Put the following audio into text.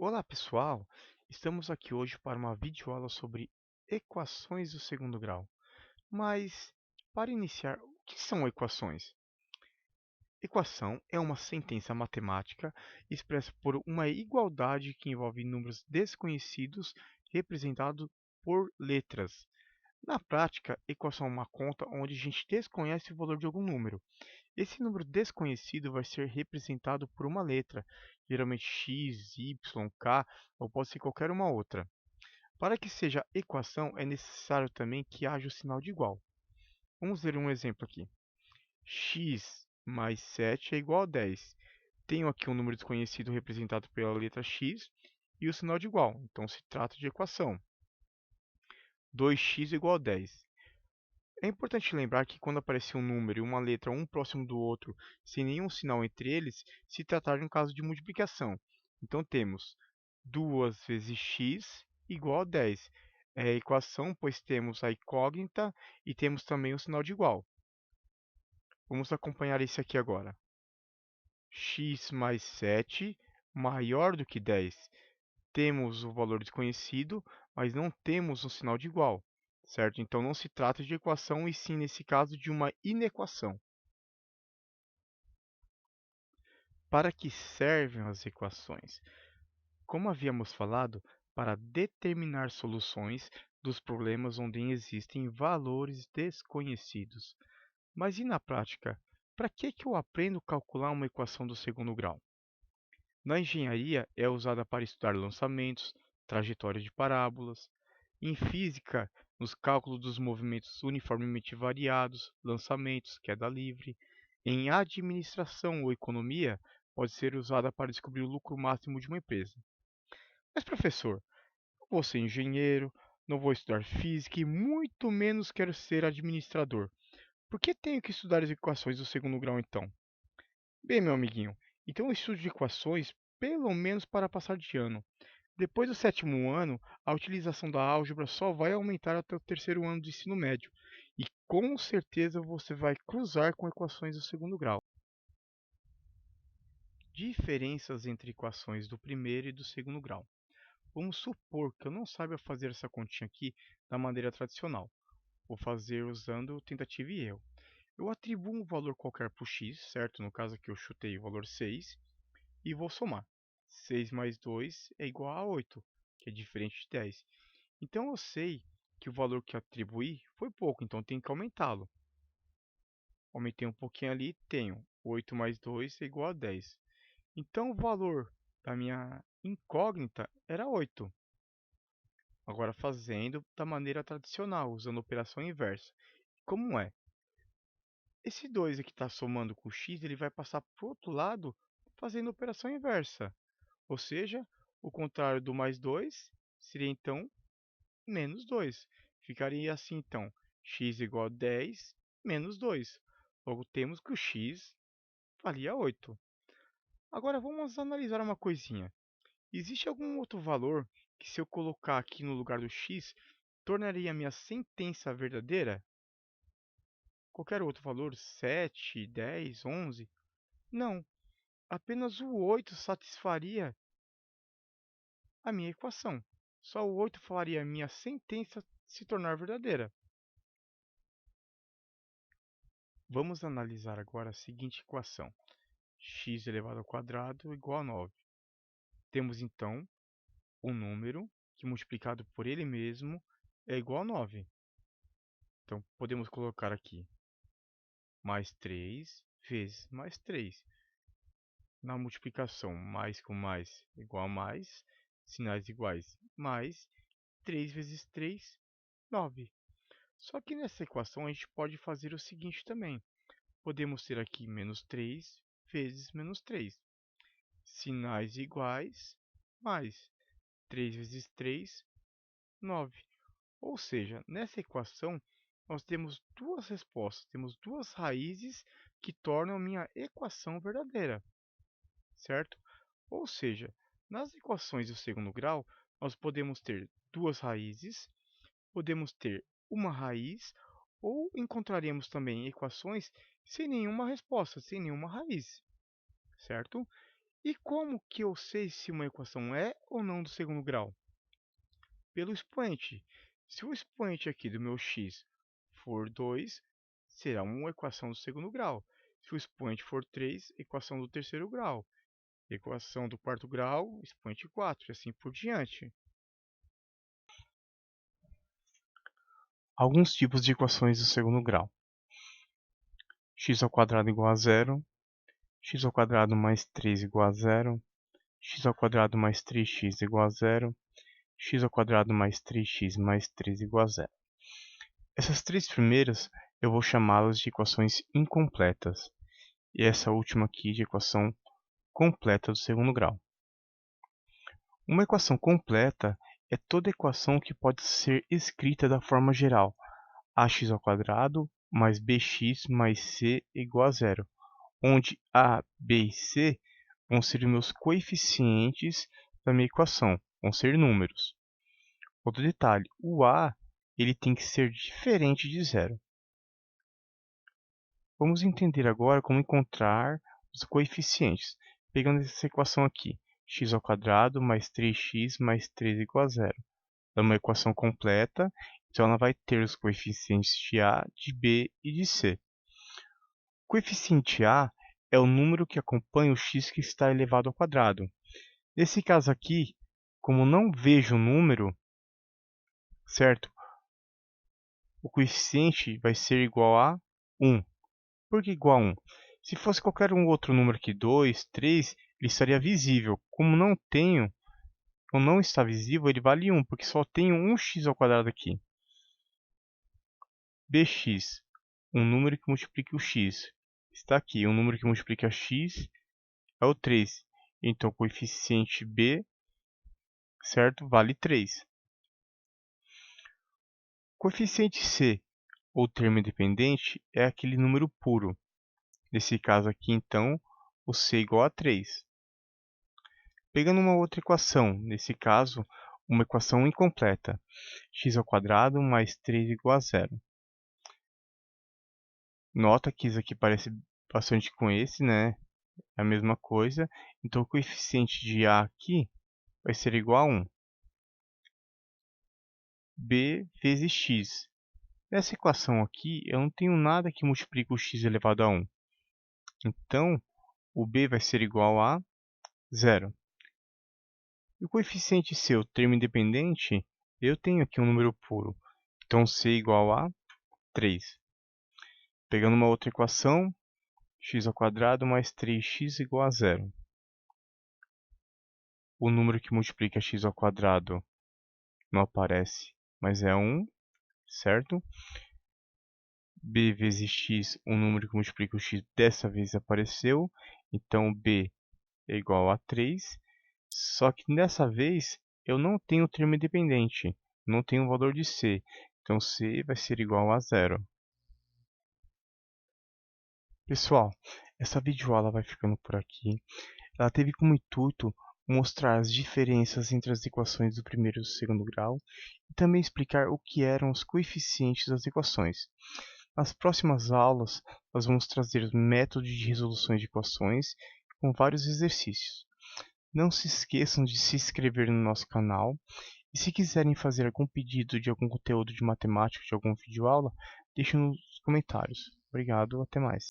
Olá pessoal, estamos aqui hoje para uma videoaula sobre equações do segundo grau. Mas, para iniciar, o que são equações? Equação é uma sentença matemática expressa por uma igualdade que envolve números desconhecidos representados por letras. Na prática, equação é uma conta onde a gente desconhece o valor de algum número. Esse número desconhecido vai ser representado por uma letra, geralmente x, y, k, ou pode ser qualquer uma outra. Para que seja equação, é necessário também que haja o sinal de igual. Vamos ver um exemplo aqui. X mais 7 é igual a 10. Tenho aqui um número desconhecido representado pela letra x e o sinal de igual, então se trata de equação. 2x igual a 10. É importante lembrar que quando aparecer um número e uma letra um próximo do outro, sem nenhum sinal entre eles, se tratar de um caso de multiplicação. Então temos 2 vezes x igual a 10. É a equação, pois temos a incógnita e temos também o sinal de igual. Vamos acompanhar esse aqui agora. X mais 7 maior do que 10. Temos o valor desconhecido, mas não temos um sinal de igual, certo? Então não se trata de equação, e sim, nesse caso, de uma inequação. Para que servem as equações? Como havíamos falado, para determinar soluções dos problemas onde existem valores desconhecidos. Mas e na prática? Para que eu aprendo a calcular uma equação do segundo grau? Na engenharia, é usada para estudar lançamentos, trajetórias de parábolas. Em física, nos cálculos dos movimentos uniformemente variados, lançamentos, queda livre. Em administração ou economia, pode ser usada para descobrir o lucro máximo de uma empresa. Mas, professor, não vou ser engenheiro, não vou estudar física e muito menos quero ser administrador. Por que tenho que estudar as equações do segundo grau então? Bem, meu amiguinho, então eu estudo de equações pelo menos para passar de ano. Depois do sétimo ano, a utilização da álgebra só vai aumentar até o terceiro ano do ensino médio. E com certeza você vai cruzar com equações do segundo grau. Diferenças entre equações do primeiro e do segundo grau. Vamos supor que eu não saiba fazer essa continha aqui da maneira tradicional. Vou fazer usando tentativa e erro. Eu atribuo um valor qualquer para o x, certo? No caso aqui eu chutei o valor 6 e vou somar. 6 mais 2 é igual a 8, que é diferente de 10. Então eu sei que o valor que eu atribuí foi pouco, então tenho que aumentá-lo. Aumentei um pouquinho ali, tenho 8 mais 2 é igual a 10. Então o valor da minha incógnita era 8. Agora fazendo da maneira tradicional, usando a operação inversa. Como é? Esse 2 aqui está somando com o x, ele vai passar para o outro lado fazendo a operação inversa. Ou seja, o contrário do mais 2 seria então menos 2. Ficaria assim então, x igual a 10 menos 2. Logo temos que o x valia 8. Agora vamos analisar uma coisinha. Existe algum outro valor que, se eu colocar aqui no lugar do x, tornaria a minha sentença verdadeira? Qualquer outro valor, 7, 10, 11? Não, apenas o 8 satisfaria a minha equação. Só o 8 faria a minha sentença se tornar verdadeira. Vamos analisar agora a seguinte equação: x elevado ao quadrado igual a 9. Temos então um número que, multiplicado por ele mesmo, é igual a 9. Então podemos colocar aqui mais 3 vezes mais 3. Na multiplicação, mais com mais igual a mais, sinais iguais, mais 3 vezes 3, 9. Só que nessa equação a gente pode fazer o seguinte também. Podemos ter aqui menos 3 vezes menos 3. Sinais iguais, mais 3 vezes 3, 9. Ou seja, nessa equação nós temos duas respostas, temos duas raízes que tornam a minha equação verdadeira, certo? Ou seja, nas equações do segundo grau, nós podemos ter duas raízes, podemos ter uma raiz, ou encontraremos também equações sem nenhuma resposta, sem nenhuma raiz, certo? E como que eu sei se uma equação é ou não do segundo grau? Pelo expoente. Se o expoente aqui do meu x for 2, será uma equação do segundo grau. Se o expoente for 3, equação do terceiro grau. Equação do quarto grau, expoente 4, e assim por diante. Alguns tipos de equações do segundo grau. X ao quadrado igual a zero, x ao quadrado mais 3 igual a zero, x ao quadrado mais 3x igual a zero, x ao quadrado mais 3x mais 3 igual a zero. Essas três primeiras eu vou chamá-las de equações incompletas, e essa última aqui de equação completa do segundo grau. Uma equação completa é toda equação que pode ser escrita da forma geral: ax ao quadrado mais bx mais c igual a zero, onde a, b e c vão ser os meus coeficientes da minha equação, vão ser números. Outro detalhe, o a ele tem que ser diferente de zero. Vamos entender agora como encontrar os coeficientes. Pegando essa equação aqui, x ao quadrado mais 3x mais 3 igual a zero. É uma equação completa, então ela vai ter os coeficientes de a, de b e de c. O coeficiente a é o número que acompanha o x que está elevado ao quadrado. Nesse caso aqui, como não vejo o número, certo? O coeficiente vai ser igual a 1. Por que igual a 1? Se fosse qualquer um outro número aqui, 2, 3, ele estaria visível. Como não tenho, ou não está visível, ele vale 1, porque só tenho um x ao quadrado aqui. Bx, um número que multiplique o x. Está aqui, um número que multiplica x é o 3. Então, o coeficiente b, certo, vale 3. Coeficiente c, ou termo independente, é aquele número puro. Nesse caso aqui, então, o c é igual a 3. Pegando uma outra equação, nesse caso, uma equação incompleta, x ao quadrado mais 3 igual a zero. Nota que isso aqui parece bastante com esse, né? É a mesma coisa. Então, o coeficiente de a aqui vai ser igual a 1. b vezes x. Nessa equação aqui, eu não tenho nada que multiplique o x elevado a 1. Então, o b vai ser igual a 0. E o coeficiente c, o termo independente, eu tenho aqui um número puro. Então, c igual a 3. Pegando uma outra equação, x ao quadrado mais 3x igual a 0. O número que multiplica x ao quadrado não aparece, mas é 1, certo? B vezes x, o número que multiplica o x dessa vez apareceu, então b é igual a 3. Só que dessa vez eu não tenho termo independente, não tenho o valor de c, então c vai ser igual a 0. Pessoal, essa videoaula vai ficando por aqui. Ela teve como intuito mostrar as diferenças entre as equações do primeiro e do segundo grau e também explicar o que eram os coeficientes das equações. Nas próximas aulas, nós vamos trazer métodos de resolução de equações com vários exercícios. Não se esqueçam de se inscrever no nosso canal e se quiserem fazer algum pedido de algum conteúdo de matemática, de alguma videoaula, deixem nos comentários. Obrigado, até mais.